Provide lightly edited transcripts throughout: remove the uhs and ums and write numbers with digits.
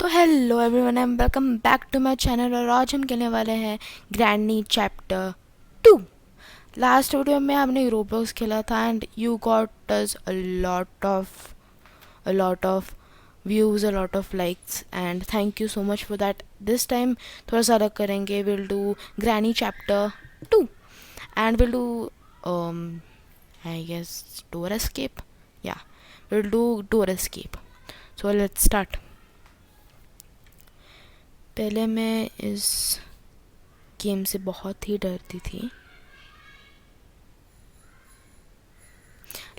तो hello everyone and welcome back to my channel. और आज हम खेलने वाले हैं ग्रैनी चैप्टर 2। लास्ट वीडियो में हमने रोब्लॉक्स खेला था and you got us a lot of views, a lot of likes and thank you so much for that. This time थोड़ा सा अलग करेंगे। We'll do granny chapter 2 and we'll do I guess door escape. या we'll do door escape. So let's start. पहले मैं इस game से बहुत ही डरती थी।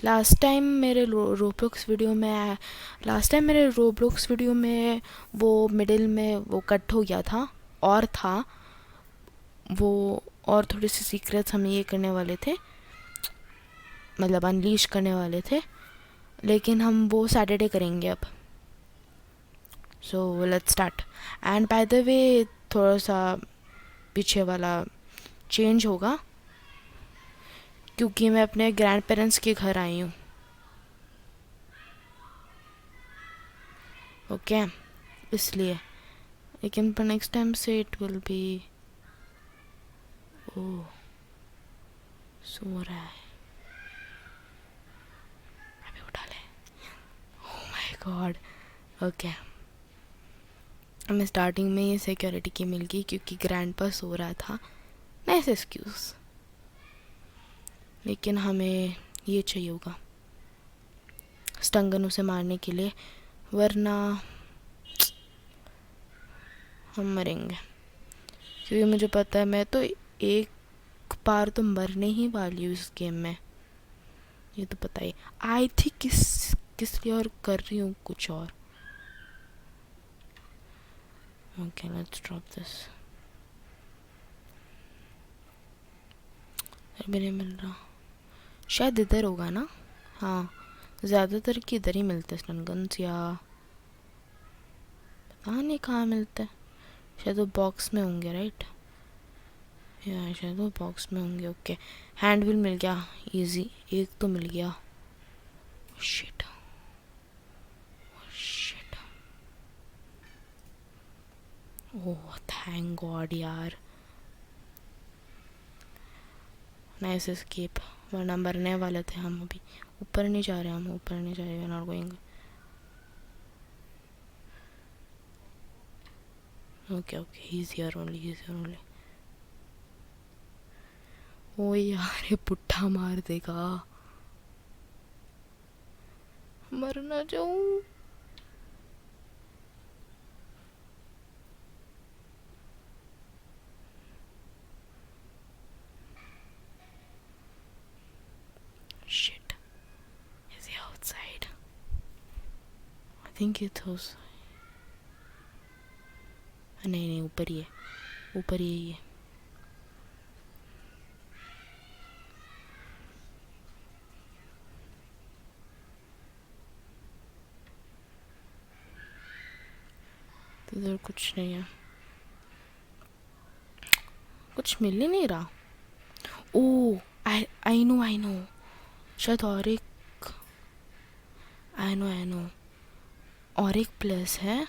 लास्ट टाइम मेरे रोब्लॉक्स वीडियो में वो मिडिल में वो कट हो गया था और था वो, और थोड़ी सी सीक्रेट्स हम ये करने वाले थे, मतलब अनलीश करने वाले थे, लेकिन हम वो सैटरडे करेंगे अब। सो let's start. And by the way थोड़ा सा पीछे वाला चेंज होगा क्योंकि मैं अपने ग्रैंड पेरेंट्स के घर आई हूँ। ओके इसलिए, लेकिन पर नेक्स्ट टाइम से इट विल बी। ओह, सो रहा है, अभी उठा ले। ओह माय गॉड। ओके, हमें स्टार्टिंग में ये सिक्योरिटी की मिल गई क्योंकि ग्रैंड पर सो रहा था। नाइस एक्सक्यूज, लेकिन हमें ये चाहिए होगा स्टंगन उसे मारने के लिए, वरना हम मरेंगे। क्योंकि मुझे पता है मैं तो एक बार तो मरने ही वाली हूँ इस गेम में, ये तो पता ही। आई थी किस लिए और कर रही हूँ कुछ और। Okay let's drop this. अभी नहीं मिल रहा, शायद इधर होगा ना। हाँ, ज़्यादातर की इधर ही मिलते स्टन गन्स, या पता नहीं कहाँ मिलते। शायद वो बॉक्स में होंगे, राइट? या शायद वो बॉक्स में होंगे। ओके, हैंड व्हील मिल गया, इजी, एक तो मिल गया। Shit shit, oh thank God यार, नाइस एस्केप, वरना मरने वाले थे हम। अभी ऊपर नहीं जा रहे, हम ऊपर नहीं जा रहे, we are not going. Okay okay, easier only. Oh यार, ये पुट्ठा मार देगा, मर ना जाऊं। Shit, is he outside? I think it was, नहीं ऊपर ही है, ऊपर ही है। तो इधर कुछ नहीं है, कुछ मिल ही नहीं रहा। ओ आई नो, शायद और एक, आई नो और एक प्लस है,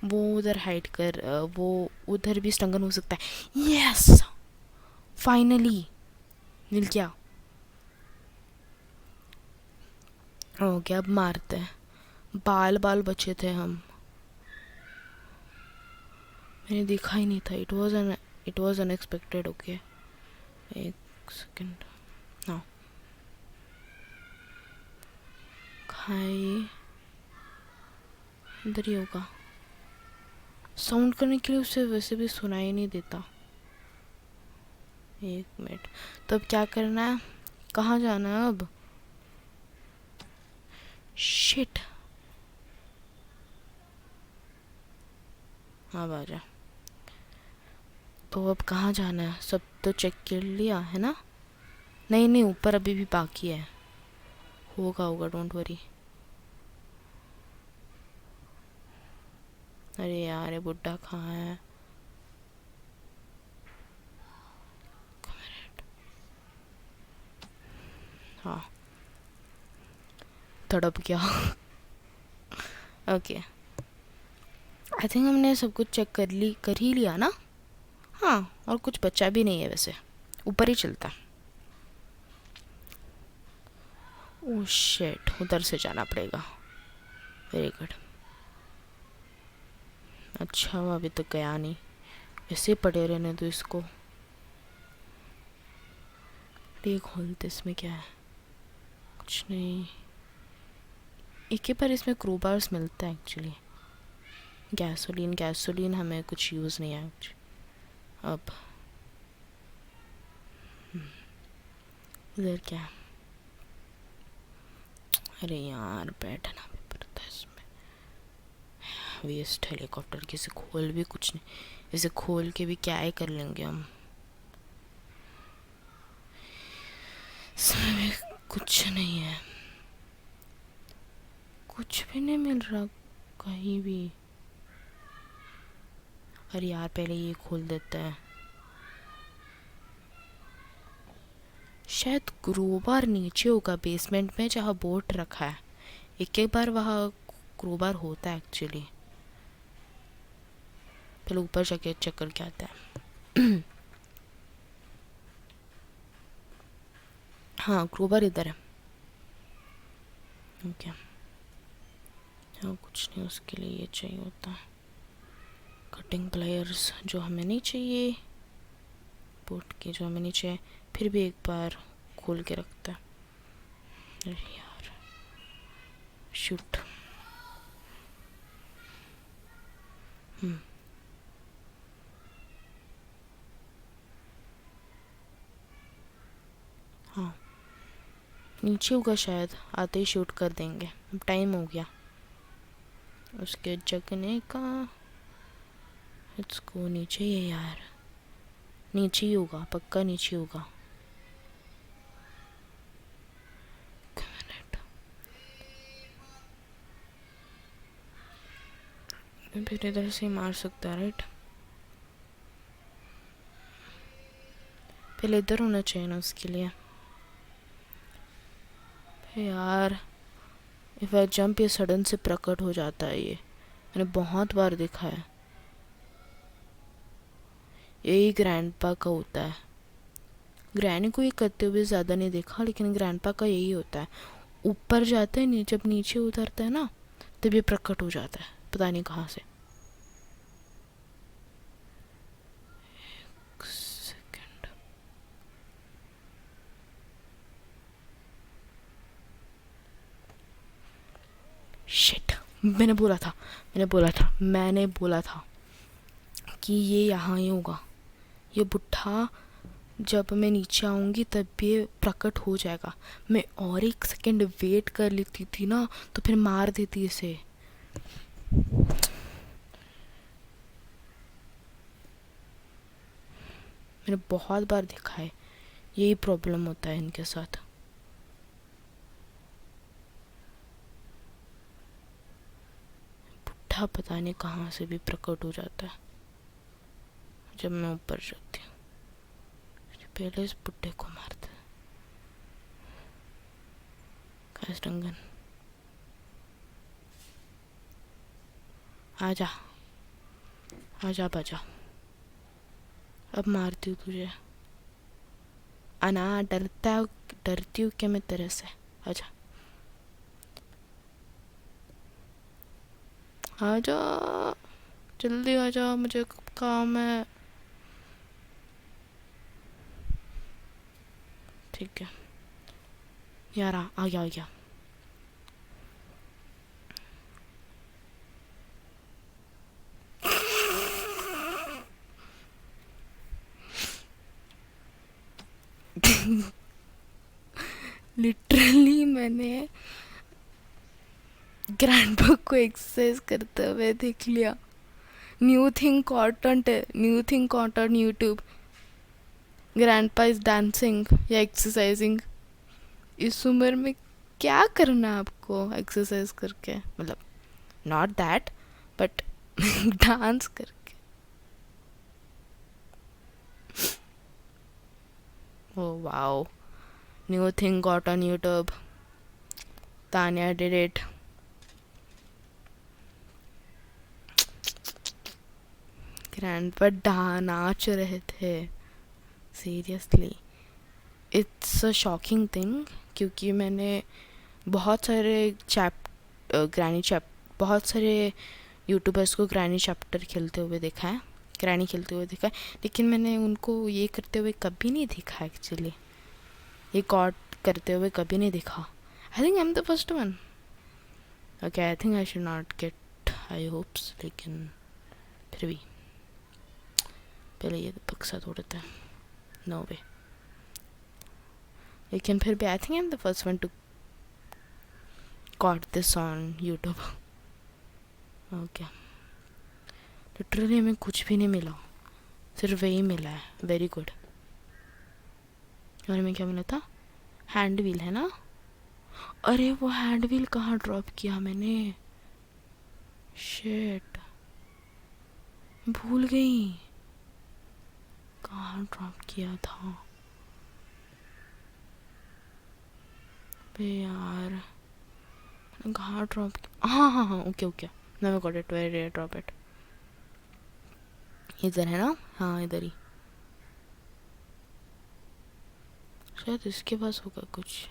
वो उधर हाइड कर, वो उधर भी स्टंगन हो सकता है। यस, फाइनली मिल गया। ओके अब मारते हैं। बाल बचे थे हम, मैंने देखा ही नहीं था। It was unexpected. ओके एक सेकेंड, हाँ खाई, इधर ही होगा। साउंड करने के लिए उसे वैसे भी सुनाई नहीं देता। एक मिनट, तो अब क्या करना है, कहाँ जाना है अब? शिट, अब आ जा। तो अब कहाँ जाना है? सब तो चेक कर लिया है ना? नहीं ऊपर अभी भी बाकी है, होगा डोंट वरी। अरे यार ये बुड्ढा कहाँ है? हाँ तड़प गया। ओके आई थिंक हमने सब कुछ चेक कर ही लिया ना। हाँ, और कुछ बचा भी नहीं है वैसे, ऊपर ही चलता। ओह शिट, उधर से जाना पड़ेगा। Very good. अच्छा हुआ अभी तक गया नहीं, ऐसे पड़े रहने दो इसको। ये खोलते, इसमें क्या है? कुछ नहीं। एक ही बार इसमें क्रोबार्स मिलता है एक्चुअली। गैसोलीन हमें कुछ यूज़ नहीं है अब। इधर क्या है? अरे यार, बैठना भी पड़ता है इसमें। वेस्ट हेलीकॉप्टर की, इसे खोल भी कुछ नहीं। इसे खोल के भी क्या ही कर लेंगे हम। इसमें भी कुछ नहीं है, कुछ भी नहीं मिल रहा कहीं भी। अरे यार, पहले ये खोल देते हैं। शायद क्रोबार नीचे होगा बेसमेंट में जहाँ बोट रखा है। एक एक बार वहाँ क्रोबार होता है एक्चुअली। पहले ऊपर जाके चेक करके आता है। हाँ, क्रोबार इधर है। ओके, हाँ कुछ नहीं, उसके लिए ये चाहिए होता है। कटिंग प्लायर्स जो हमें नहीं चाहिए, बोट के जो हमें नहीं चाहिए। फिर भी एक बार खोल के रखता है। अरे यार, शूट। हाँ, नीचे होगा शायद, आते ही शूट कर देंगे। अब टाइम हो गया उसके जगने का। इसको नीचे ही है यार, नीचे ही होगा, पक्का नीचे होगा। फिर इधर से ही मार सकता है, राइट? पहले इधर होना चाहिए ना उसके लिए। यार, इफ आई जंप ये सडन से प्रकट हो जाता है। ये मैंने बहुत बार देखा है। यही ग्रैंडपा का होता है। ग्रैनी को ये करते हुए ज़्यादा नहीं देखा, लेकिन ग्रैंडपा का यही होता है। ऊपर जाते हैं, जब नीचे उतरता है ना, तब ये प्रकट हो जाता है, पता नहीं कहाँ से। शिट, मैंने बोला था कि ये यहाँ ही होगा। ये बुढ़ा, जब मैं नीचे आऊँगी तब ये प्रकट हो जाएगा। मैं और एक सेकंड वेट कर लेती थी ना, तो फिर मार देती इसे। मैंने बहुत बार देखा है, यही प्रॉब्लम होता है इनके साथ। बुढ़ा पता नहीं कहाँ से भी प्रकट हो जाता है जब मैं ऊपर जाती हूँ। पहले इस बुढ़े को मारते हैं। कास्टंगन, आजा आजा बाजा, अब मारती हूँ तुझे। अना डरती हूँ क्या मैं तेरे से? आजा आजा, जल्दी आजा, मुझे काम है। ठीक है यार, आ गया। लिटरली मैंने ग्रैंडपा को एक्सरसाइज करते हुए देख लिया। New thing content on YouTube. Grandpa is dancing या एक्सरसाइजिंग। इस उम्र में क्या करना है आपको एक्सरसाइज करके? मतलब नॉट दैट, बट डांस करके। Oh wow, new thing got on YouTube, Tania did it. Grandpa नाच रहे थे, seriously it's a shocking thing, क्योंकि मैंने बहुत सारे बहुत सारे यूट्यूबर्स को ग्रैनी चैप्टर खेलते हुए देखा है, ग्रैनी खेलते हुए देखा है, लेकिन मैंने उनको ये करते हुए कभी नहीं देखा एक्चुअली, ये गॉड करते हुए कभी नहीं देखा. आई think I am the first one. Okay, I think I should not get high hopes, लेकिन फिर भी पहले ये बक्सा तोड़ते हैं. नो वे. लेकिन फिर भी आई think I am the first one two got this on YouTube. Okay, literally हमें कुछ भी नहीं मिला, सिर्फ वही मिला है. Very good. और हमें क्या मिला था? हैंड व्हील है ना. अरे वो हैंड व्हील कहाँ ड्रॉप किया मैंने? शिट, भूल गई कहाँ ड्रॉप किया था बे यार. कहाँ ड्रॉप? हाँ हाँ हाँ, okay okay, now I got it. Where did I drop it? इधर है ना. हाँ इधर ही, शायद इसके पास होगा कुछ.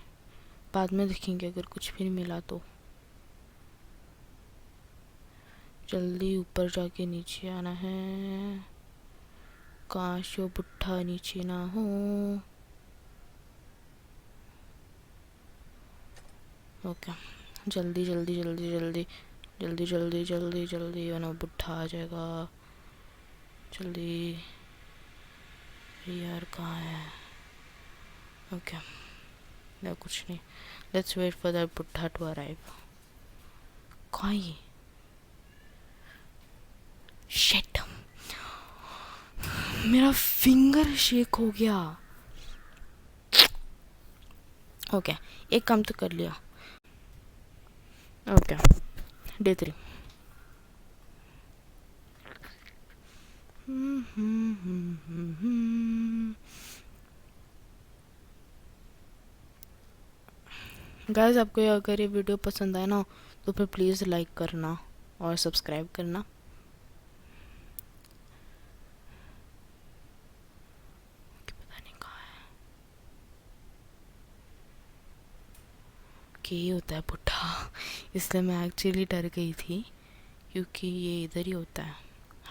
बाद में देखेंगे अगर कुछ भी नहीं मिला तो. जल्दी ऊपर जाके नीचे आना है, काश वो बुट्ठा नीचे ना हो. ओके, जल्दी जल्दी जल्दी जल्दी जल्दी जल्दी जल्दी जल्दी, वरना बुट्ठा आ जाएगा. जल्दी यार, कहाँ है? ओके, ना कुछ नहीं. लेट्स वेट फॉर दैट बुट्ठा टू अराइव. कहाँ ये? शिट, मेरा फिंगर शेक हो गया. ओके, एक काम तो कर लिया. Okay, day 3. गाइस, आपको अगर ये वीडियो पसंद आए ना तो फिर प्लीज़ लाइक करना और सब्सक्राइब करना. पता नहीं कहाँ है. कि ये होता है पुट्ठा, इसलिए मैं एक्चुअली डर गई थी, क्योंकि ये इधर ही होता है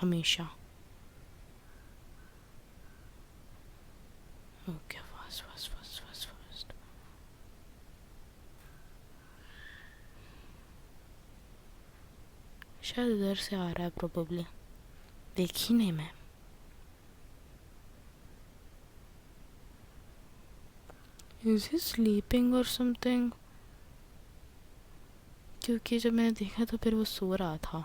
हमेशा. Okay, fast fast fast fast fast. शायद इधर से आ रहा है प्रोबेबली, देखी नहीं मैं. इज ही स्लीपिंग और समथिंग? क्योंकि जब मैंने देखा तो फिर वो सो रहा था.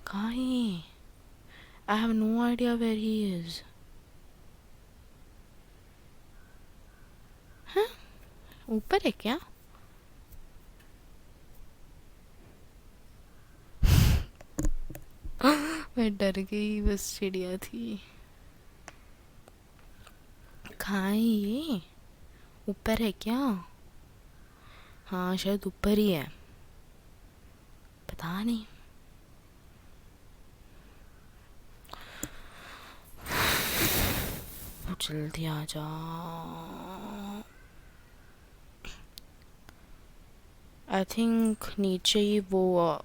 कहाँ है? I have no idea where he is. हाँ, ऊपर है क्या? मैं डर गई, बस चिड़िया थी. कहाँ है ये? ऊपर है क्या? हाँ, शायद ऊपर ही है, पता नहीं. जल्दी आ जा. आई थिंक नीचे ही वो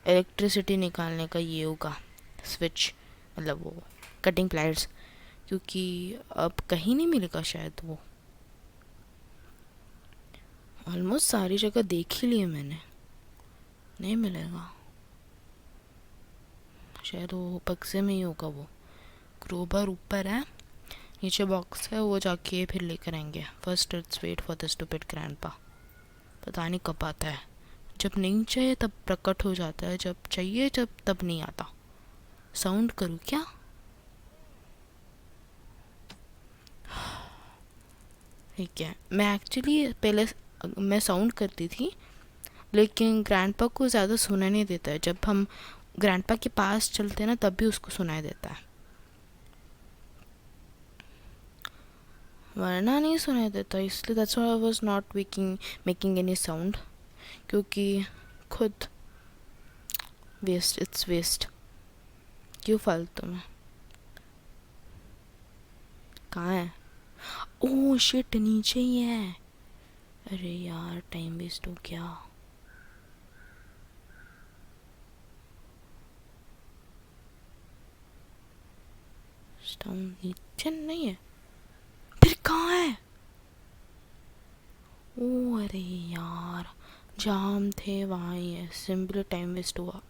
इलेक्ट्रिसिटी निकालने का ये होगा स्विच, मतलब वो कटिंग प्लायर्स, क्योंकि अब कहीं नहीं मिलेगा शायद वो. ऑलमोस्ट सारी जगह देख ही लिए मैंने, नहीं मिलेगा. शायद वो बक्से में ही होगा. वो क्रोबर ऊपर है, नीचे बॉक्स है, वो जाके फिर लेकर आएंगे. First let's wait for the stupid grandpa. पता नहीं कब आता है. जब नहीं चाहिए तब प्रकट हो जाता है, जब चाहिए तब नहीं आता. साउंड करूँ क्या? ठीक है, मैं एक्चुअली पहले मैं साउंड करती थी, लेकिन ग्रैंडपा को ज़्यादा सुनाई नहीं देता है. जब हम ग्रैंडपा के पास चलते हैं ना, तब भी उसको सुनाई देता है, वरना नहीं सुनाई देता. इसलिए that's why I was not making any sound, क्योंकि खुद वेस्ट, इट्स वेस्ट, क्यों फालतू में। कहाँ है? ओह शिट, नीचे ही है। अरे यार टाइम वेस्ट हो गया। स्टोन नीचे नहीं है, फिर कहाँ है? ओह अरे यार, जाम थे वहाँ ही है, सिंपली टाइम वेस्ट हुआ।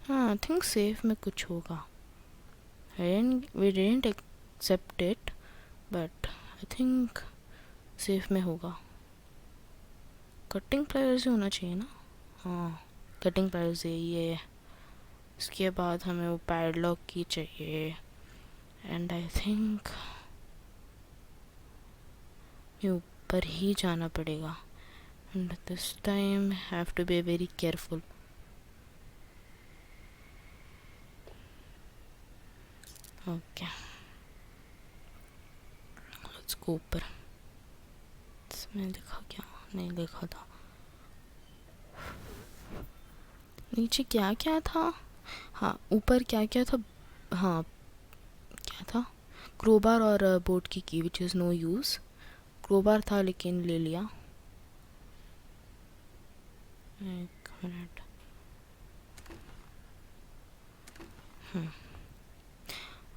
हाँ आई थिंक सेफ में कुछ होगा। we didn't accept it but I think safe में होगा। कटिंग प्लायर्स ही होना चाहिए ना। हाँ कटिंग प्लायर्स ये। इसके बाद हमें वो पैडलॉक की चाहिए एंड आई थिंक ऊपर ही जाना पड़ेगा and this time have to be very careful. Okay let's go ऊपर। इसमें लिखा क्या? नहीं लिखा था। नीचे क्या क्या था? हाँ ऊपर क्या क्या था? हाँ क्या था? क्रोबार और बोट की which is no use. Crowbar था लेकिन ले लिया। एक मिनट।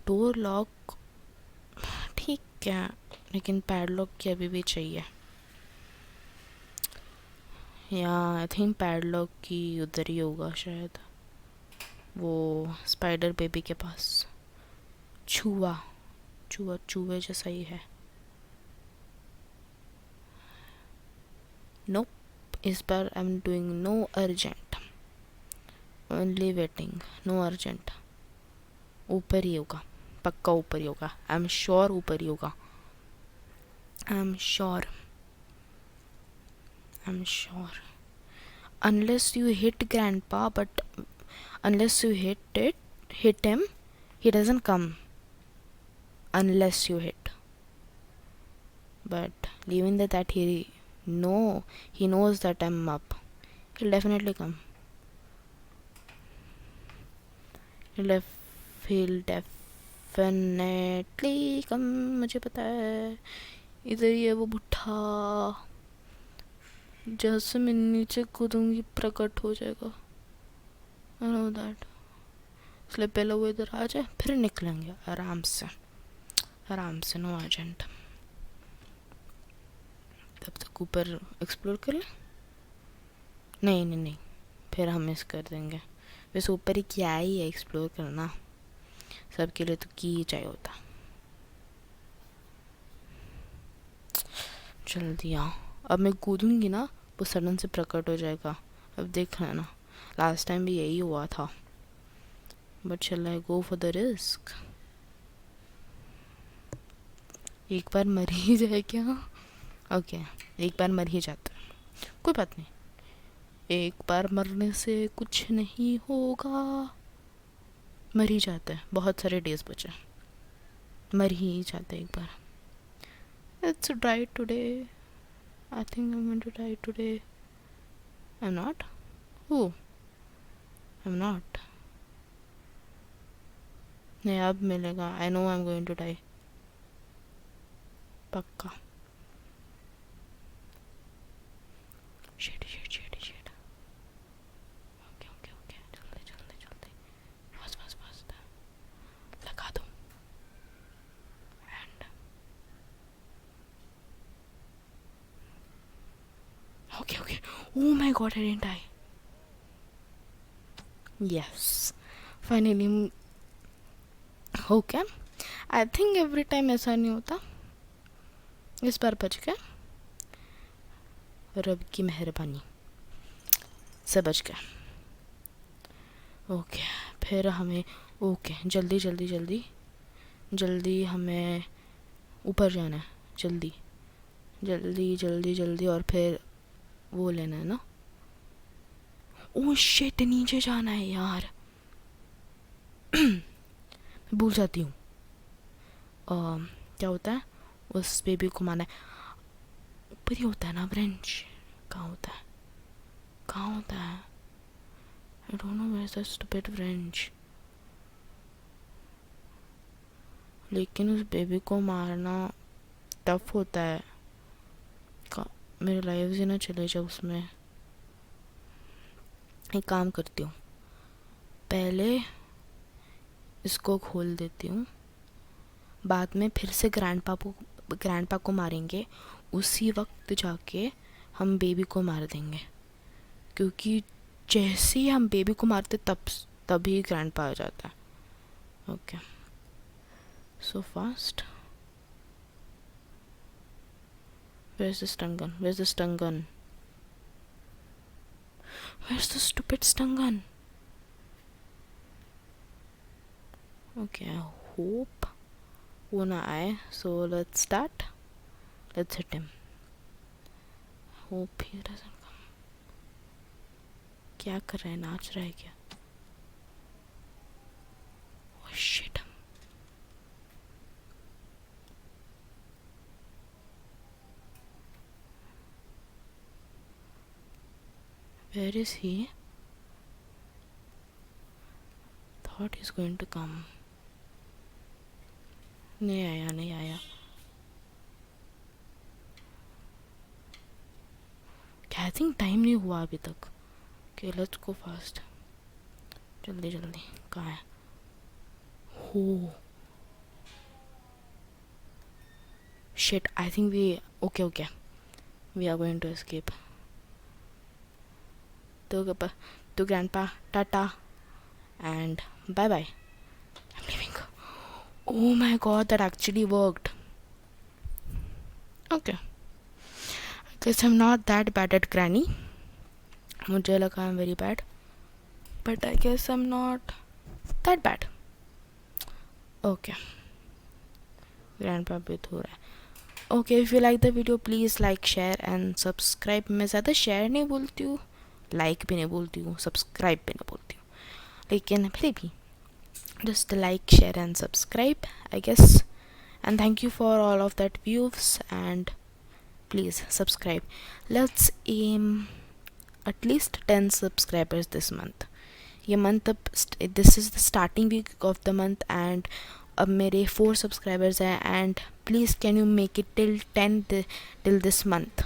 डोर लॉक ठीक है लेकिन पैडलॉक की अभी भी चाहिए। या आई थिंक पैडलॉक की उधर ही होगा शायद, वो स्पाइडर बेबी के पास। चूहा चूहा चूहे जैसा ही है। नो इस बार I am doing no urgent, only waiting, no urgent. ऊपर ही होगा, पक्का ऊपर ही होगा। आई एम श्योर ऊपर ही होगा। I am sure, I am sure. Unless you hit grandpa, but unless you hit him, he doesn't come unless you hit. But leaving that he knows that I'm up, he'll definitely come. He'll definitely come, मुझे पता है। इधर ही है वो बुढ़ा, जैसे मैं नीचे कूदूंगी प्रकट हो जाएगा। I know that. इसलिए पहले वो इधर आ जाए फिर निकलेंगे आराम से, आराम से, नो अर्जेंट। तब तक ऊपर एक्सप्लोर कर लें। नहीं नहीं नहीं, फिर हम मिस कर देंगे। वैसे ऊपर ही क्या ही है एक्सप्लोर करना, सबके लिए तो की ही चाहिए होता। जल्दी आओ, अब मैं कूदूंगी ना वो सडन से प्रकट हो जाएगा। अब देख लेना, लास्ट टाइम भी यही हुआ था। But shall I go for the risk? एक बार मर ही जाए क्या? ओके एक बार मर ही जाता है, कोई बात नहीं। एक बार मरने से कुछ नहीं होगा, मर ही जाता है। बहुत सारे डेज बचे, मर ही जाते एक बार। It's dry today, I think I am going to die today. I am not, I am not. नहीं अब मिलेगा, I know I am going to die, पक्का। Shit shit shit shit. Okay okay okay, जल्दी जल्दी जल्दी, बस बस बस लगा दो। And okay okay, oh my god I didn't die. Yes finally. Okay I think every time ऐसा नहीं होता, इस बार बच गए, रब की मेहरबानी से बच गए। ओके फिर हमें, ओके जल्दी जल्दी जल्दी जल्दी हमें ऊपर जाना है, जल्दी जल्दी जल्दी जल्दी। और फिर वो लेना है ना। ओह शिट नीचे जाना है यार, भूल जाती हूँ। क्या होता है, उस बेबी को मारना है। ऊपर ही होता है ना ब्रेंच, कहाँ होता है, कहाँ होता है? I don't know where the stupid wrench. लेकिन उस बेबी को मारना टफ होता है, मेरे लाइफ ही ना चले जाए उसमें। एक काम करती हूँ, पहले इसको खोल देती हूँ, बाद में फिर से ग्रैंडपा को मारेंगे, उसी वक्त जाके हम बेबी को मार देंगे, क्योंकि जैसे ही हम बेबी को मारते तभी ग्रैंडपा आ जाता है। Okay, so fast. Where's the stun gun? Where's the stun gun? Where's the stupid stun gun? Okay, I hope वो ना आए. So let's start. Let's hit him. Hope he doesn't come. क्या कर रहा है? नाच रहा है क्या? Oh shit. Where is he? Thought he's going to come. नहीं आया, नहीं आया. I think टाइम नहीं हुआ अभी तक. Okay, let's go fast. जल्दी जल्दी. कहाँ है? Oh. Shit, I think we... Okay. We are going to escape. To grandpa, tata, and bye-bye. I'm leaving. Oh my god, that actually worked. Okay. I guess I'm not that bad at granny. मुझे लगा I'm very bad. But I guess I'm not that bad. Okay. Grandpa भी हो रहा है. Okay, if you like the video, please like, share and subscribe. मैं ज़्यादा share नहीं बोलती हूँ, like भी नहीं बोलती हूँ, subscribe भी नहीं बोलती हूँ, लेकिन फिर भी just like, share and subscribe, I guess. And thank you for all of that views, and please subscribe. Let's aim at least 10 subscribers this month. ये month अब this is the starting week of the month, and अब मेरे 4 subscribers हैं, and please can you make it till 10 till this month?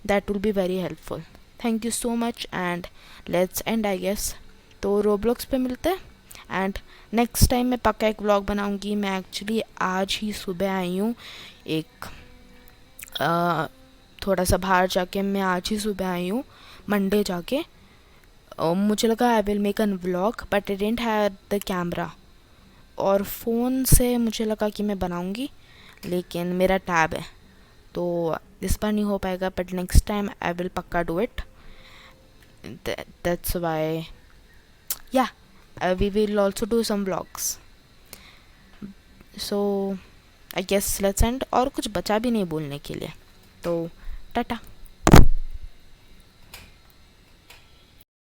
That will be very helpful. Thank you so much, and let's end, I guess. तो Roblox पे मिलते हैं, and next time मैं पक्का एक vlog बनाऊंगी. मैं एक्चुअली आज ही सुबह आई हूँ, एक थोड़ा सा बाहर जाके मैं आज ही सुबह आई हूँ, मंडे जाके. मुझे लगा I will make an vlog, but I didn't have the camera, और फ़ोन से मुझे लगा कि मैं बनाऊंगी, लेकिन मेरा टैब है तो इस बार नहीं हो पाएगा. But next time I will पक्का डू इट. दैट्स वाई या we will also do some vlogs. So I guess let's end. और कुछ बचा भी नहीं बोलने के लिए, तो टाटा.